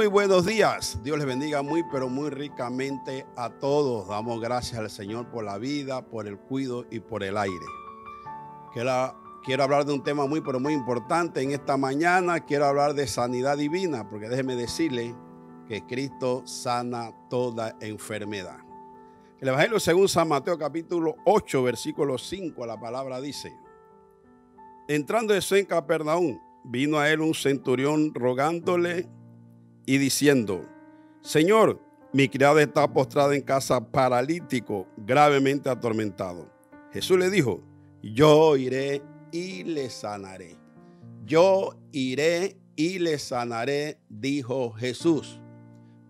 Muy buenos días. Dios les bendiga muy, pero muy ricamente a todos. Damos gracias al Señor por la vida, por el cuidado y por el aire. Quiero hablar de un tema muy, pero muy importante en esta mañana. Quiero hablar de sanidad divina, porque déjeme decirle que Cristo sana toda enfermedad. El Evangelio según San Mateo capítulo 8, versículo 5, la palabra dice: entrando Jesús en Capernaum, vino a él un centurión rogándole y diciendo: Señor, mi criada está postrada en casa, paralítico, gravemente atormentado. Jesús le dijo: yo iré y le sanaré. Yo iré y le sanaré, dijo Jesús.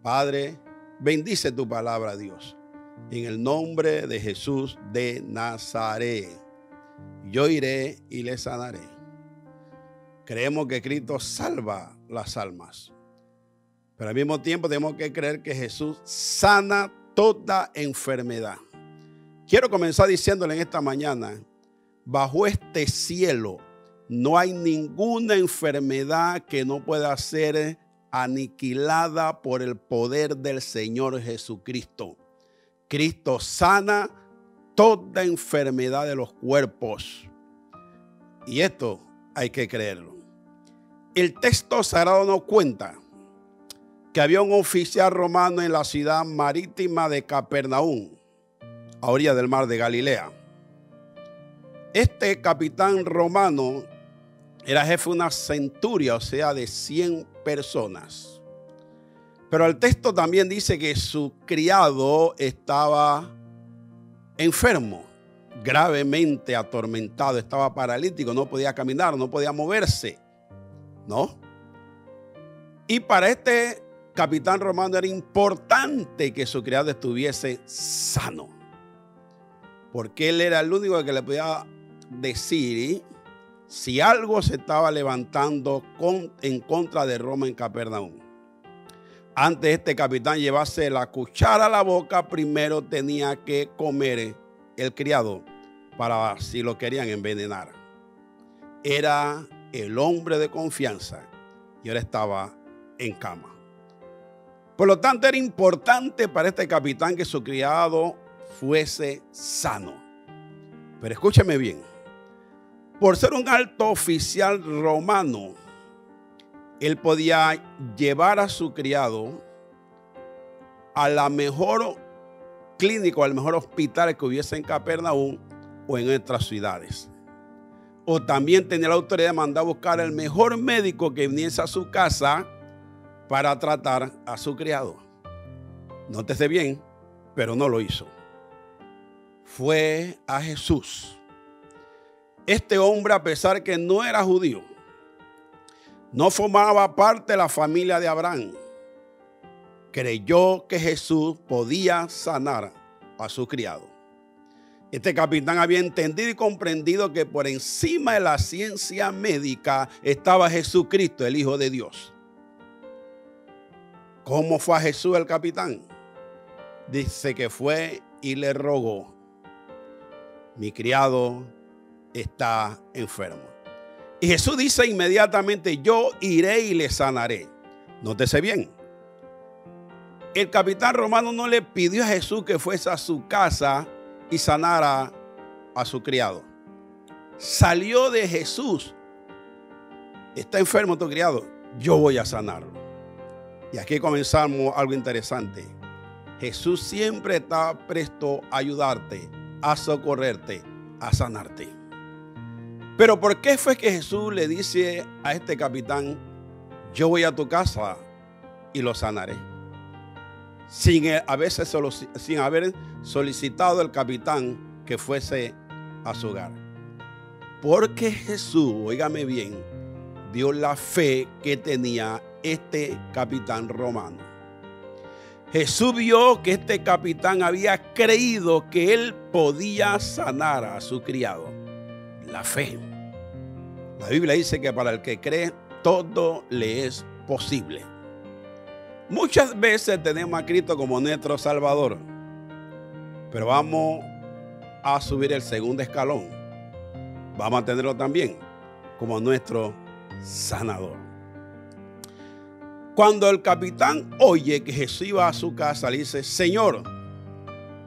Padre, bendice tu palabra, Dios, en el nombre de Jesús de Nazaret. Yo iré y le sanaré. Creemos que Cristo salva las almas, pero al mismo tiempo tenemos que creer que Jesús sana toda enfermedad. Quiero comenzar diciéndole en esta mañana: bajo este cielo no hay ninguna enfermedad que no pueda ser aniquilada por el poder del Señor Jesucristo. Cristo sana toda enfermedad de los cuerpos. Y esto hay que creerlo. El texto sagrado nos cuenta que había un oficial romano en la ciudad marítima de Capernaum, a orilla del mar de Galilea. Este capitán romano era jefe de una centuria, o sea, de 100 personas. Pero el texto también dice que su criado estaba enfermo, gravemente atormentado, estaba paralítico, no podía caminar, no podía moverse, ¿no? Y para este capitán romano era importante que su criado estuviese sano, porque él era el único que le podía decir si algo se estaba levantando en contra de Roma en Capernaum. Antes de este capitán llevarse la cuchara a la boca, primero tenía que comer el criado para si lo querían envenenar. Era el hombre de confianza y ahora estaba en cama. Por lo tanto, era importante para este capitán que su criado fuese sano. Pero escúcheme bien: por ser un alto oficial romano, él podía llevar a su criado a la mejor clínica, al mejor hospital que hubiese en Capernaum o en otras ciudades. O también tenía la autoridad de mandar a buscar el mejor médico que viniese a su casa para tratar a su criado. Nótese bien, pero no lo hizo. Fue a Jesús. Este hombre, a pesar que no era judío, no formaba parte de la familia de Abraham, creyó que Jesús podía sanar a su criado. Este capitán había entendido y comprendido que por encima de la ciencia médica estaba Jesucristo, el Hijo de Dios. ¿Cómo fue a Jesús el capitán? Dice que fue y le rogó: mi criado está enfermo. Y Jesús dice inmediatamente: yo iré y le sanaré. Nótese bien, el capitán romano no le pidió a Jesús que fuese a su casa y sanara a su criado. Salió de Jesús: está enfermo tu criado, yo voy a sanarlo. Y aquí comenzamos algo interesante. Jesús siempre está presto a ayudarte, a socorrerte, a sanarte. Pero ¿por qué fue que Jesús le dice a este capitán: yo voy a tu casa y lo sanaré? Sin haber solicitado el capitán que fuese a su hogar. Porque Jesús, óigame bien, vio la fe que tenía este capitán romano. Jesús vio que este capitán había creído que él podía sanar a su criado. La fe. La Biblia dice que para el que cree, todo le es posible. Muchas veces tenemos a Cristo como nuestro Salvador, pero vamos a subir el segundo escalón. Vamos a tenerlo también como nuestro sanador. Cuando el capitán oye que Jesús iba a su casa, le dice: Señor,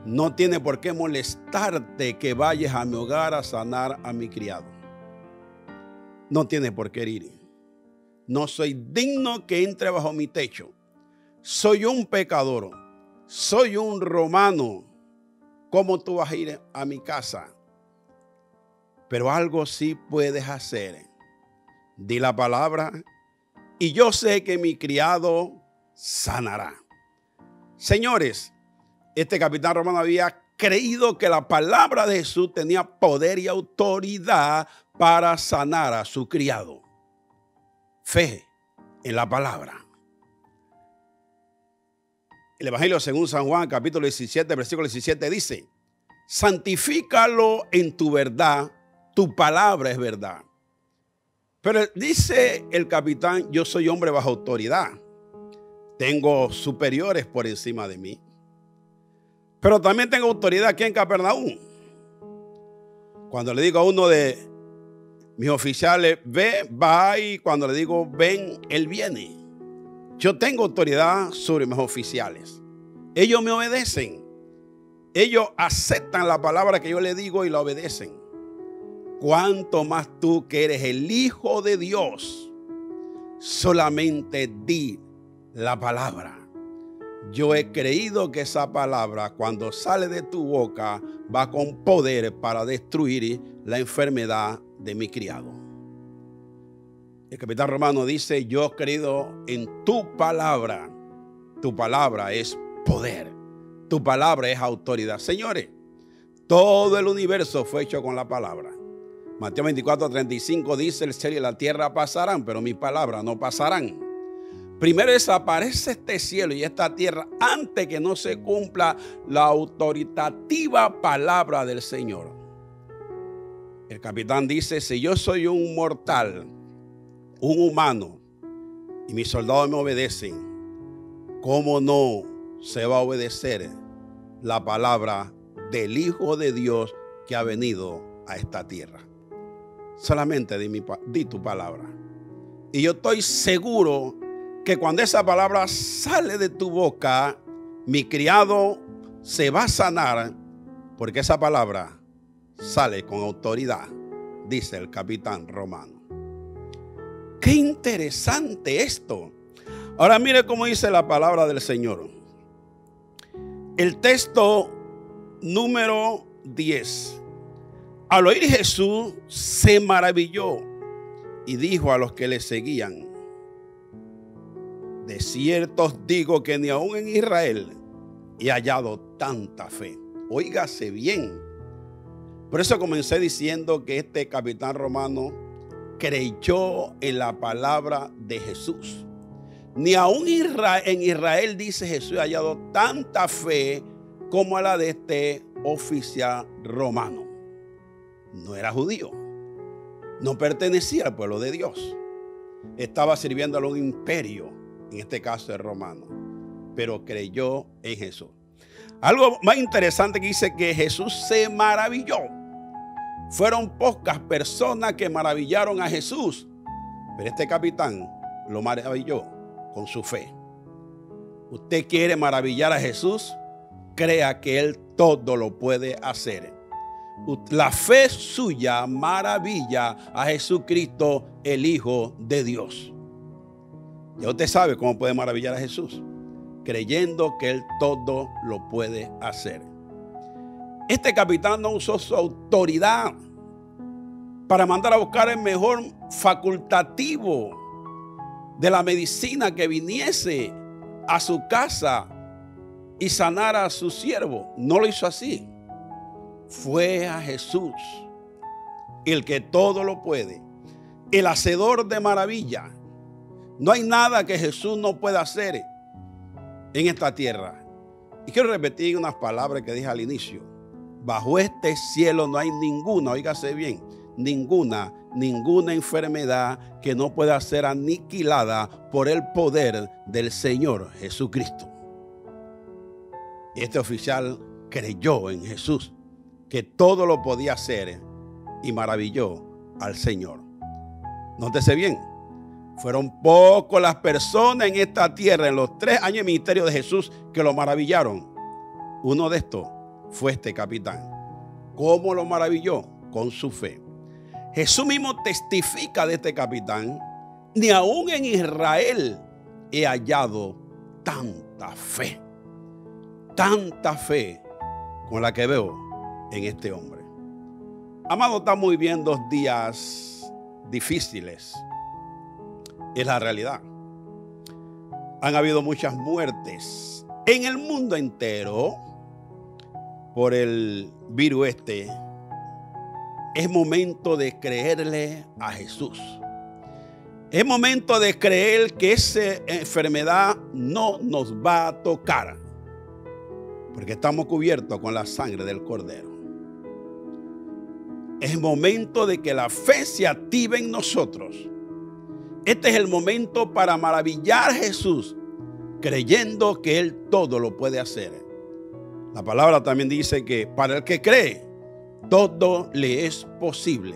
no tiene por qué molestarte que vayas a mi hogar a sanar a mi criado. No tiene por qué ir. No soy digno que entre bajo mi techo. Soy un pecador. Soy un romano. ¿Cómo tú vas a ir a mi casa? Pero algo sí puedes hacer. Di la palabra y yo sé que mi criado sanará. Señores, este capitán romano había creído que la palabra de Jesús tenía poder y autoridad para sanar a su criado. Fe en la palabra. El Evangelio según San Juan, capítulo 17, versículo 17 dice: santifícalo en tu verdad, tu palabra es verdad. Pero dice el capitán: yo soy hombre bajo autoridad. Tengo superiores por encima de mí. Pero también tengo autoridad aquí en Capernaum. Cuando le digo a uno de mis oficiales, ve, va, y cuando le digo ven, él viene. Yo tengo autoridad sobre mis oficiales. Ellos me obedecen. Ellos aceptan la palabra que yo le digo y la obedecen. Cuanto más tú que eres el Hijo de Dios, solamente di la palabra. Yo he creído que esa palabra, cuando sale de tu boca, va con poder para destruir la enfermedad de mi criado. El capitán romano dice: yo he creído en tu palabra. Tu palabra es poder. Tu palabra es autoridad. Señores, todo el universo fue hecho con la palabra. Mateo 24:35 dice: el cielo y la tierra pasarán, pero mis palabras no pasarán. Primero desaparece este cielo y esta tierra antes que no se cumpla la autoritativa palabra del Señor. El capitán dice: si yo soy un mortal, un humano, y mis soldados me obedecen, ¿cómo no se va a obedecer la palabra del Hijo de Dios que ha venido a esta tierra? Solamente di tu palabra. Y yo estoy seguro que cuando esa palabra sale de tu boca, mi criado se va a sanar, porque esa palabra sale con autoridad, dice el capitán romano. Qué interesante esto. Ahora mire cómo dice la palabra del Señor. El texto número 10. Al oír Jesús se maravilló y dijo a los que le seguían: de cierto os digo que ni aún en Israel he hallado tanta fe. Óigase bien. Por eso comencé diciendo que este capitán romano creyó en la palabra de Jesús. Ni aún en Israel, dice Jesús, he hallado tanta fe como la de este oficial romano. No era judío. No pertenecía al pueblo de Dios. Estaba sirviendo a un imperio, en este caso el romano, pero creyó en Jesús. Algo más interesante que dice que Jesús se maravilló. Fueron pocas personas que maravillaron a Jesús, pero este capitán lo maravilló con su fe. Usted quiere maravillar a Jesús, crea que Él todo lo puede hacer. La fe suya maravilla a Jesucristo, el Hijo de Dios. Ya usted sabe cómo puede maravillar a Jesús, creyendo que Él todo lo puede hacer. Este capitán no usó su autoridad para mandar a buscar el mejor facultativo de la medicina que viniese a su casa y sanara a su siervo. No lo hizo así. Fue a Jesús, el que todo lo puede, el hacedor de maravilla. No hay nada que Jesús no pueda hacer en esta tierra. Y quiero repetir unas palabras que dije al inicio. Bajo este cielo no hay ninguna, óigase bien, ninguna enfermedad que no pueda ser aniquilada por el poder del Señor Jesucristo. Este oficial creyó en Jesús, que todo lo podía hacer, y maravilló al Señor. Nótese bien, Fueron pocos las personas en esta tierra en los 3 años de ministerio de Jesús que lo maravillaron. Uno de estos fue este capitán. ¿Cómo lo maravilló? Con su fe. Jesús mismo testifica de este capitán: ni aún en Israel he hallado tanta fe con la que veo en este hombre. Amado, estamos viviendo 2 días difíciles. Es la realidad. Han habido muchas muertes en el mundo entero por el virus este. Es momento de creerle a Jesús. Es momento de creer que esa enfermedad no nos va a tocar, porque estamos cubiertos con la sangre del Cordero. Es momento de que la fe se active en nosotros. Este es el momento para maravillar a Jesús, creyendo que Él todo lo puede hacer. La palabra también dice que para el que cree, todo le es posible.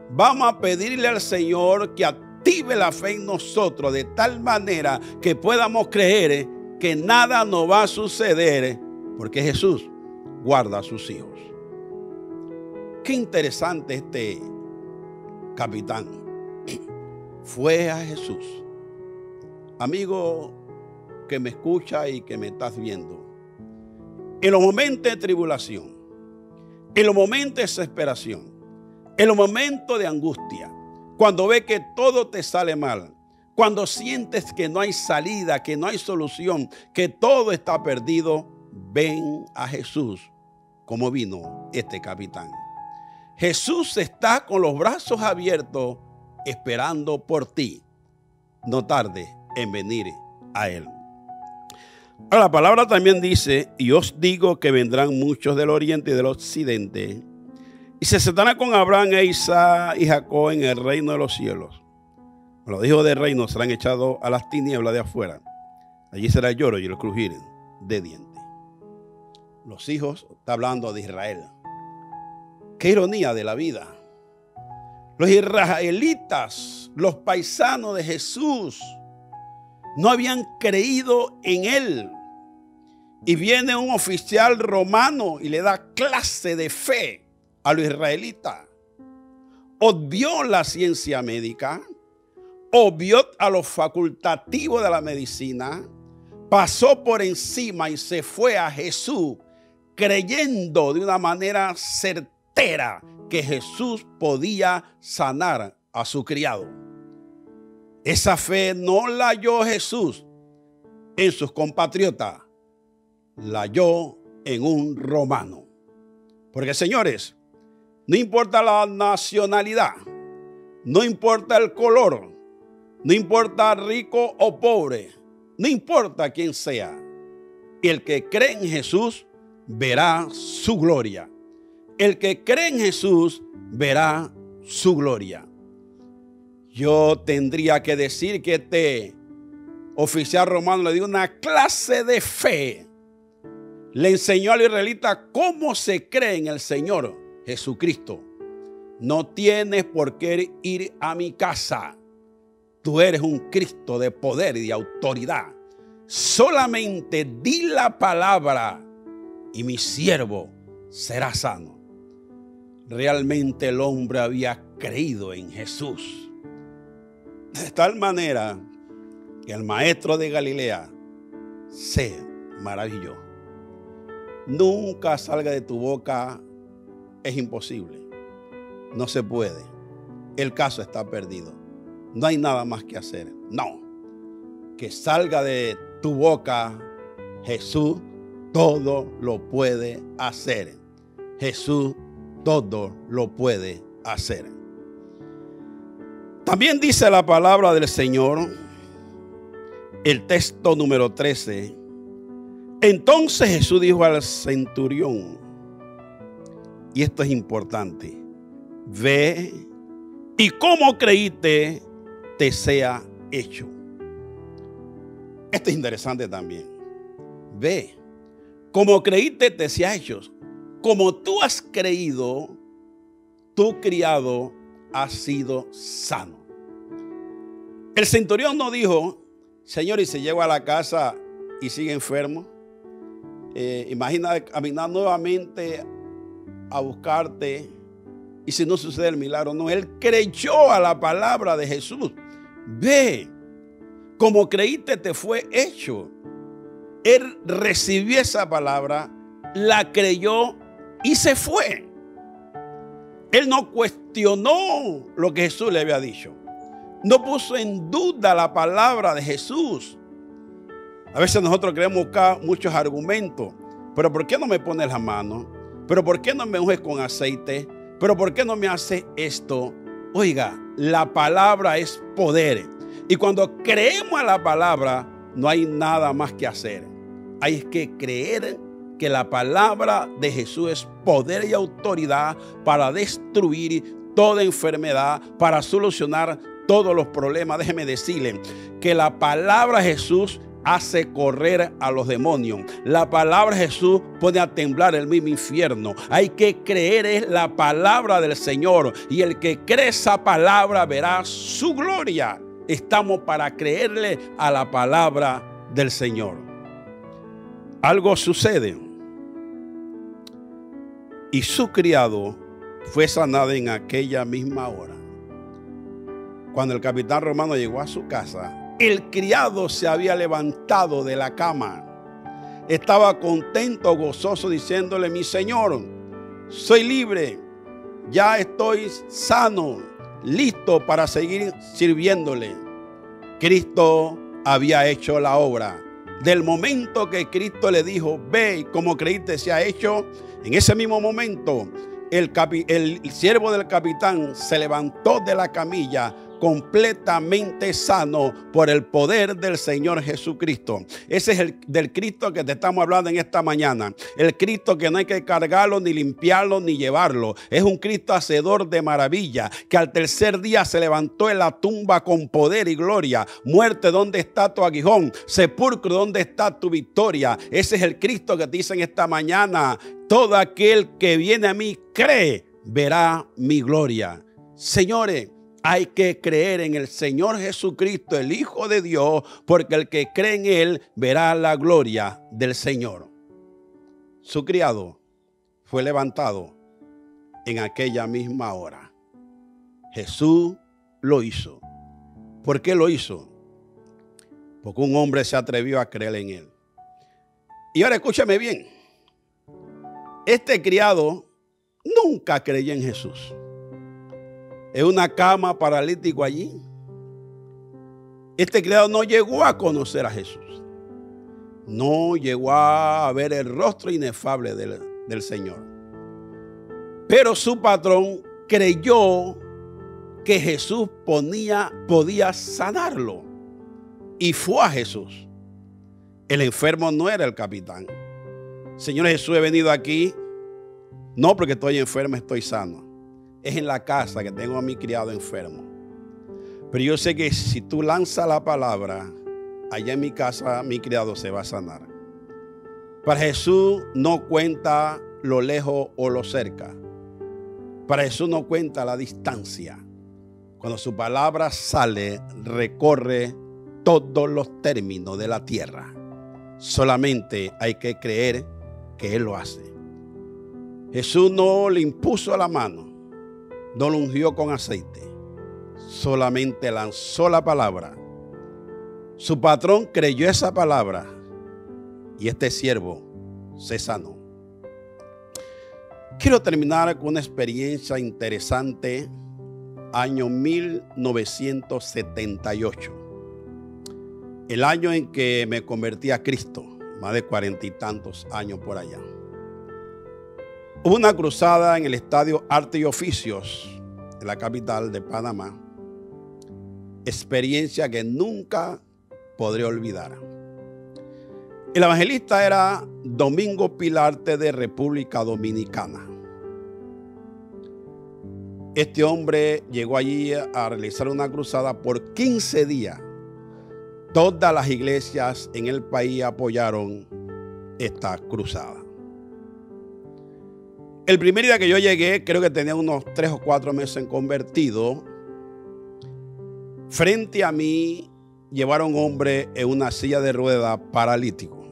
Vamos a pedirle al Señor que active la fe en nosotros de tal manera que podamos creer que nada nos va a suceder, porque Jesús guarda a sus hijos. Qué interesante este capitán. Fue a Jesús. Amigo que me escucha y que me estás viendo, en los momentos de tribulación, en los momentos de desesperación, en los momentos de angustia, cuando ves que todo te sale mal, cuando sientes que no hay salida, que no hay solución, que todo está perdido, ven a Jesús como vino este capitán. Jesús está con los brazos abiertos esperando por ti. No tarde en venir a Él. Ahora, la palabra también dice: y os digo que vendrán muchos del oriente y del occidente, y se sentarán con Abraham, e Isaac y Jacob en el reino de los cielos. Los hijos del reino serán echados a las tinieblas de afuera. Allí será el lloro y el crujir de dientes. Los hijos, está hablando de Israel. Qué ironía de la vida. Los israelitas, los paisanos de Jesús, no habían creído en Él. Y viene un oficial romano y le da clase de fe a los israelitas. Obvió la ciencia médica, obvió a los facultativos de la medicina, pasó por encima y se fue a Jesús, creyendo de una manera certera que Jesús podía sanar a su criado. Esa fe no la halló Jesús en sus compatriotas, la halló en un romano. Porque, señores, no importa la nacionalidad, no importa el color, no importa rico o pobre, no importa quién sea, el que cree en Jesús verá su gloria. El que cree en Jesús verá su gloria. Yo tendría que decir que este oficial romano le dio una clase de fe. Le enseñó al israelita cómo se cree en el Señor Jesucristo. No tienes por qué ir a mi casa. Tú eres un Cristo de poder y de autoridad. Solamente di la palabra y mi siervo será sano. Realmente el hombre había creído en Jesús. De tal manera que el maestro de Galilea se maravilló. Nunca salga de tu boca: es imposible, no se puede, el caso está perdido, no hay nada más que hacer. No, que salga de tu boca: Jesús todo lo puede hacer. Jesús todo lo puede hacer. También dice la palabra del Señor, el texto número 13. Entonces Jesús dijo al centurión, y esto es importante: ve y como creíste te sea hecho. Esto es interesante también. Ve, como creíste te sea hecho. Como tú has creído, tu criado ha sido sano. El centurión no dijo, Señor, y se lleva a la casa y sigue enfermo. Imagina caminar nuevamente a buscarte y si no sucede el milagro. No, él creyó a la palabra de Jesús. Ve, como creíste te fue hecho. Él recibió esa palabra, la creyó y se fue. Él no cuestionó lo que Jesús le había dicho. No puso en duda la palabra de Jesús. A veces nosotros queremos buscar muchos argumentos. Pero ¿por qué no me pones la mano? ¿Pero por qué no me unges con aceite? ¿Pero por qué no me hace esto? Oiga, la palabra es poder. Y cuando creemos a la palabra, no hay nada más que hacer. Hay que creer que la palabra de Jesús es poder y autoridad para destruir toda enfermedad, para solucionar todos los problemas. Déjeme decirle que la palabra de Jesús hace correr a los demonios. La palabra de Jesús pone a temblar el mismo infierno. Hay que creer en la palabra del Señor. Y el que cree esa palabra verá su gloria. Estamos para creerle a la palabra del Señor. Algo sucede. Y su criado fue sanado en aquella misma hora. Cuando el capitán romano llegó a su casa, el criado se había levantado de la cama. Estaba contento, gozoso, diciéndole: mi señor, soy libre, ya estoy sano, listo para seguir sirviéndole. Cristo había hecho la obra. Del momento que Cristo le dijo: ve, como creíste se ha hecho, en ese mismo momento el siervo del capitán se levantó de la camilla completamente sano por el poder del Señor Jesucristo. Ese es el del Cristo que te estamos hablando en esta mañana. El Cristo que no hay que cargarlo, ni limpiarlo, ni llevarlo. Es un Cristo hacedor de maravilla, que al tercer día se levantó en la tumba con poder y gloria. Muerte, ¿dónde está tu aguijón? Sepulcro, ¿dónde está tu victoria? Ese es el Cristo que te dice en esta mañana: todo aquel que viene a mí cree, verá mi gloria. Señores, hay que creer en el Señor Jesucristo, el Hijo de Dios, porque el que cree en Él verá la gloria del Señor. Su criado fue levantado en aquella misma hora. Jesús lo hizo. ¿Por qué lo hizo? Porque un hombre se atrevió a creer en Él. Y ahora escúchame bien. Este criado nunca creyó en Jesús. En una cama, paralítico allí. Este criado no llegó a conocer a Jesús. No llegó a ver el rostro inefable del Señor. Pero su patrón creyó que Jesús podía sanarlo. Y fue a Jesús. El enfermo no era el capitán. Señor Jesús, he venido aquí no porque estoy enfermo, estoy sano. Es en la casa que tengo a mi criado enfermo. Pero yo sé que si tú lanzas la palabra, allá en mi casa mi criado se va a sanar. Para Jesús no cuenta lo lejos o lo cerca. Para Jesús no cuenta la distancia. Cuando su palabra sale, recorre todos los términos de la tierra. Solamente hay que creer que Él lo hace. Jesús no le impuso la mano, no lo ungió con aceite, solamente lanzó la palabra. Su patrón creyó esa palabra y este siervo se sanó. Quiero terminar con una experiencia interesante. Año 1978, el año en que me convertí a Cristo, más de 40 y tantos años por allá. Hubo una cruzada en el estadio Arte y Oficios, en la capital de Panamá. Experiencia que nunca podré olvidar. El evangelista era Domingo Pilarte, de República Dominicana. Este hombre llegó allí a realizar una cruzada por 15 días. Todas las iglesias en el país apoyaron esta cruzada. El primer día que yo llegué, creo que tenía unos 3 o 4 meses en convertido. Frente a mí llevaron un hombre en una silla de ruedas paralítico.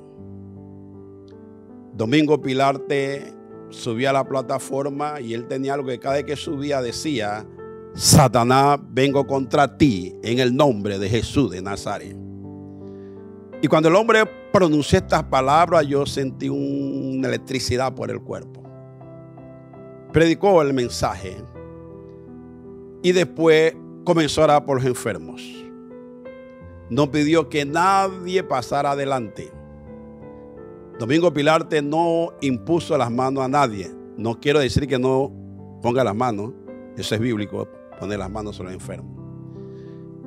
Domingo Pilarte subía a la plataforma y él tenía algo que cada vez que subía decía: Satanás, vengo contra ti en el nombre de Jesús de Nazaret. Y cuando el hombre pronunció estas palabras, yo sentí una electricidad por el cuerpo. Predicó el mensaje y después comenzó a orar por los enfermos. No pidió que nadie pasara adelante. Domingo Pilarte no impuso las manos a nadie. No quiero decir que no ponga las manos. Eso es bíblico, poner las manos sobre los enfermos.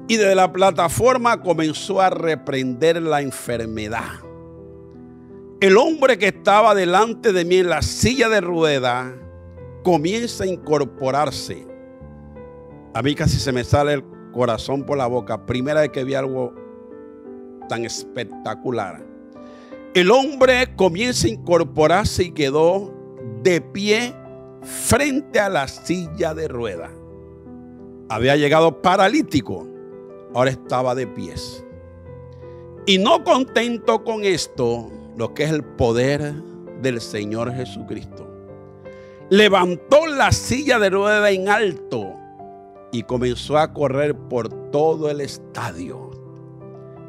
Y desde la plataforma comenzó a reprender la enfermedad. El hombre que estaba delante de mí en la silla de ruedas comienza a incorporarse. A mí casi se me sale el corazón por la boca. Primera vez que vi algo tan espectacular. El hombre comienza a incorporarse y quedó de pie frente a la silla de ruedas. Había llegado paralítico, ahora estaba de pies. Y no contento con esto, lo que es el poder del Señor Jesucristo, levantó la silla de ruedas en alto y comenzó a correr por todo el estadio.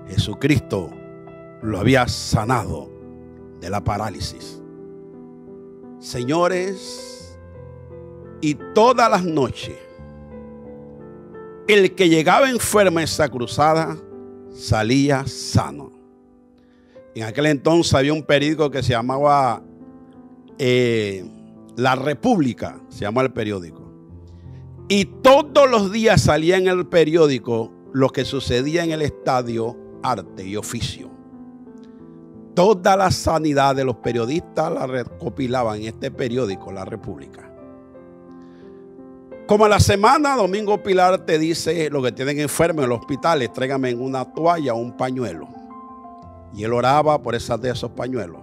Jesucristo lo había sanado de la parálisis. Señores, y todas las noches, el que llegaba enfermo a esa cruzada salía sano. En aquel entonces había un periódico que se llamaba La República, se llama el periódico. Y todos los días salía en el periódico lo que sucedía en el estadio Arte y Oficio. Toda la sanidad de los periodistas la recopilaban en este periódico, La República. Como a la semana, Domingo Pilarte dice: lo que tienen enfermos en los hospitales, tráigame una toalla o un pañuelo. Y él oraba por esos pañuelos.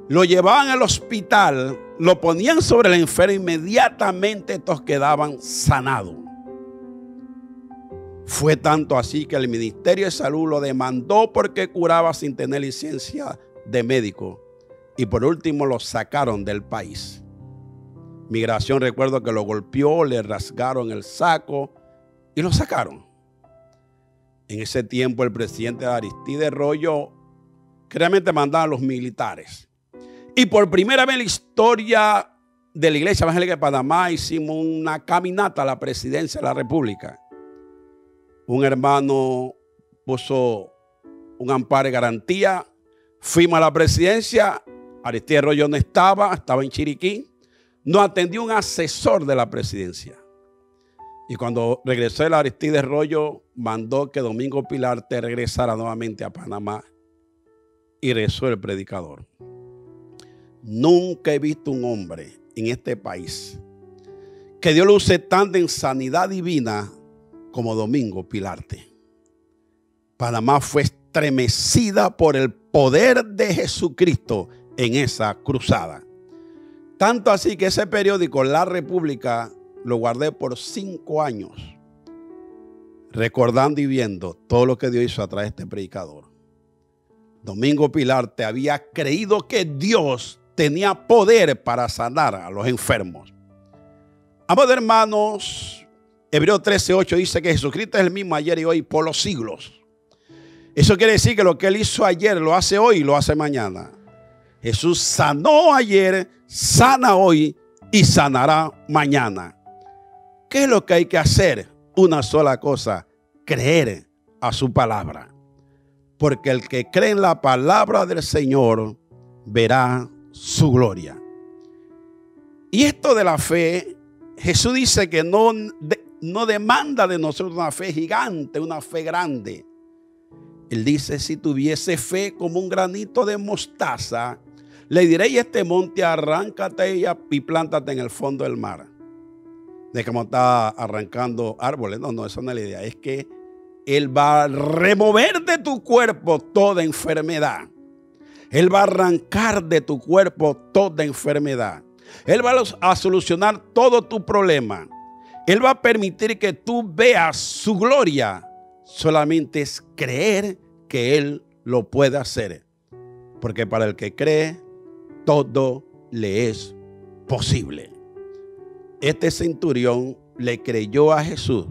Lo llevaban al hospital, lo ponían sobre el enfermo, inmediatamente estos quedaban sanados. Fue tanto así que el Ministerio de Salud lo demandó porque curaba sin tener licencia de médico. Y por último lo sacaron del país. Migración, recuerdo que lo golpeó, le rasgaron el saco y lo sacaron. En ese tiempo el presidente Aristide Royo realmente mandaba a los militares. Y por primera vez en la historia de la Iglesia Evangélica de Panamá hicimos una caminata a la presidencia de la República. Un hermano puso un amparo de garantía. Fuimos a la presidencia. Aristide Royo no estaba en Chiriquí. Nos atendió un asesor de la presidencia. Y cuando regresó el Aristide Royo, mandó que Domingo Pilarte regresara nuevamente a Panamá. Y regresó el predicador. Nunca he visto un hombre en este país que Dios lo use tanto en sanidad divina como Domingo Pilarte. Panamá fue estremecida por el poder de Jesucristo en esa cruzada. Tanto así que ese periódico, La República, lo guardé por 5 años, recordando y viendo todo lo que Dios hizo a través de este predicador. Domingo Pilarte había creído que Dios tenía poder para sanar a los enfermos. Amados hermanos, Hebreos 13:8 dice que Jesucristo es el mismo ayer y hoy por los siglos. Eso quiere decir que lo que Él hizo ayer lo hace hoy y lo hace mañana. Jesús sanó ayer, sana hoy y sanará mañana. ¿Qué es lo que hay que hacer? Una sola cosa: creer a su palabra. Porque el que cree en la palabra del Señor verá su gloria. Y esto de la fe, Jesús dice que no demanda de nosotros una fe gigante, una fe grande. Él dice: si tuviese fe como un granito de mostaza, le diré a este monte: arráncate y plántate en el fondo del mar. De cómo está arrancando árboles. No, esa no es la idea. Es que Él va a remover de tu cuerpo toda enfermedad. Él va a arrancar de tu cuerpo toda enfermedad. Él va a solucionar todo tu problema. Él va a permitir que tú veas su gloria. Solamente es creer que Él lo puede hacer. Porque para el que cree, todo le es posible. Este centurión le creyó a Jesús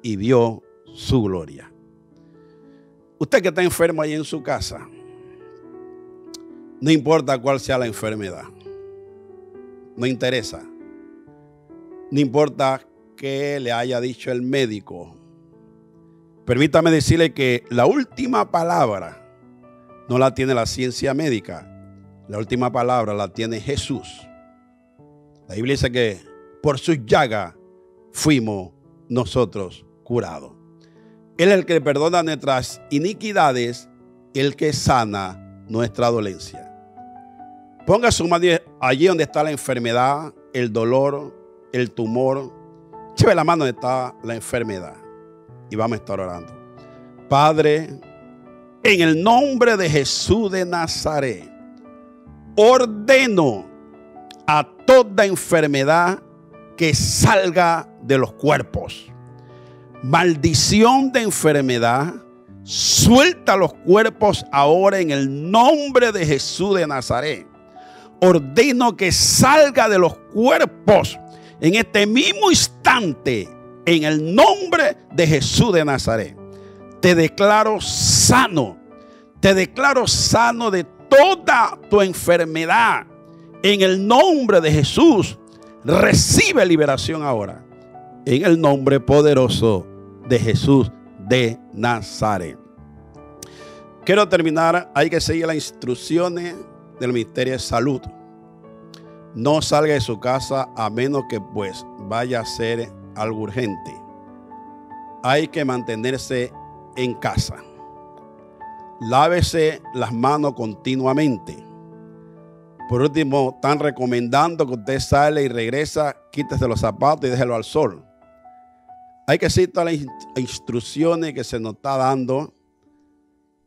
y vio su gloria. Usted que está enfermo ahí en su casa, no importa cuál sea la enfermedad, no interesa. No importa qué le haya dicho el médico. Permítame decirle que la última palabra no la tiene la ciencia médica. La última palabra la tiene Jesús. La Biblia dice que por sus llagas fuimos nosotros curados. Él es el que perdona nuestras iniquidades, el que sana nuestra dolencia. Ponga su mano allí donde está la enfermedad, el dolor, el tumor. Lleve la mano donde está la enfermedad y vamos a estar orando. Padre, en el nombre de Jesús de Nazaret, ordeno a toda enfermedad que salga de los cuerpos. Maldición de enfermedad, suelta los cuerpos ahora en el nombre de Jesús de Nazaret. Ordeno que salga de los cuerpos en este mismo instante, en el nombre de Jesús de Nazaret. Te declaro sano. Te declaro sano de toda tu enfermedad. En el nombre de Jesús, recibe liberación ahora. En el nombre poderoso de Jesús de Nazaret. Quiero terminar. Hay que seguir las instrucciones del Ministerio de Salud. No salga de su casa a menos que pues vaya a hacer algo urgente. Hay que mantenerse en casa. Lávese las manos continuamente. Por último, están recomendando que usted sale y regresa, quítese los zapatos y déjelo al sol. Hay que seguir todas las instrucciones que se nos está dando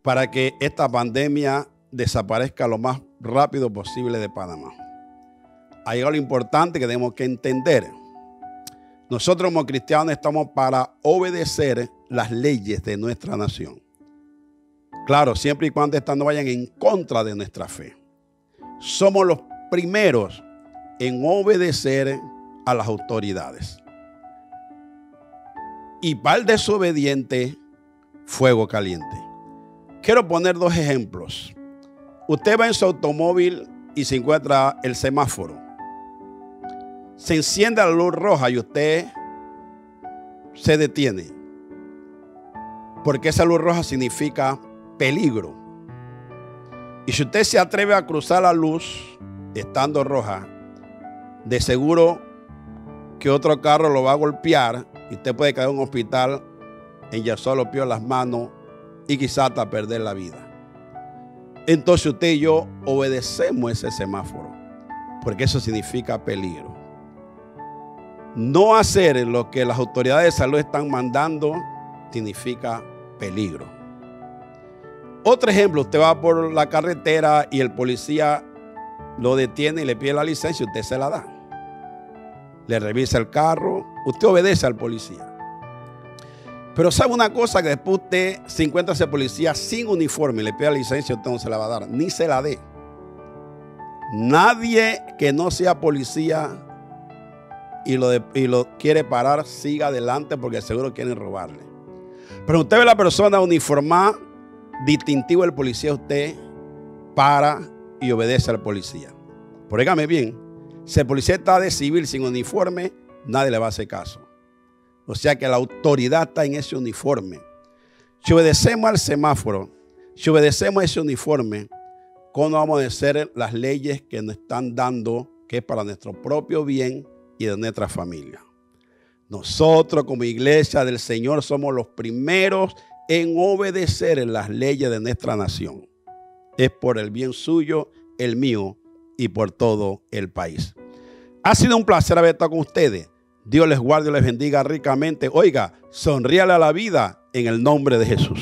para que esta pandemia desaparezca lo más rápido posible de Panamá. Hay algo importante que tenemos que entender. Nosotros como cristianos estamos para obedecer las leyes de nuestra nación. Claro, siempre y cuando estas no vayan en contra de nuestra fe. Somos los primeros en obedecer a las autoridades. Y para el desobediente, fuego caliente. Quiero poner dos ejemplos. Usted va en su automóvil y se encuentra el semáforo. Se enciende la luz roja y usted se detiene. Porque esa luz roja significa peligro. Y si usted se atreve a cruzar la luz estando roja, de seguro que otro carro lo va a golpear y usted puede caer en un hospital, enyesar los pies, las manos y quizás hasta perder la vida. Entonces usted y yo obedecemos ese semáforo, porque eso significa peligro. No hacer lo que las autoridades de salud están mandando significa peligro. Otro ejemplo, usted va por la carretera y el policía lo detiene y le pide la licencia y usted se la da. Le revisa el carro, usted obedece al policía. Pero sabe una cosa, que después usted se encuentra ese policía sin uniforme y le pide la licencia, usted no se la va a dar, ni se la dé. Nadie que no sea policía y lo quiere parar, siga adelante porque seguro quieren robarle. Pero usted ve a la persona uniformada, distintivo del policía, usted para y obedece al policía. Pero dígame bien, si el policía está de civil sin uniforme, nadie le va a hacer caso. O sea que la autoridad está en ese uniforme. Si obedecemos al semáforo, si obedecemos a ese uniforme, ¿cómo vamos a obedecer las leyes que nos están dando, que es para nuestro propio bien y de nuestra familia? Nosotros como iglesia del Señor somos los primeros en obedecer las leyes de nuestra nación. Es por el bien suyo, el mío y por todo el país. Ha sido un placer haber estado con ustedes. Dios les guarde y les bendiga ricamente. Oiga, sonríale a la vida en el nombre de Jesús.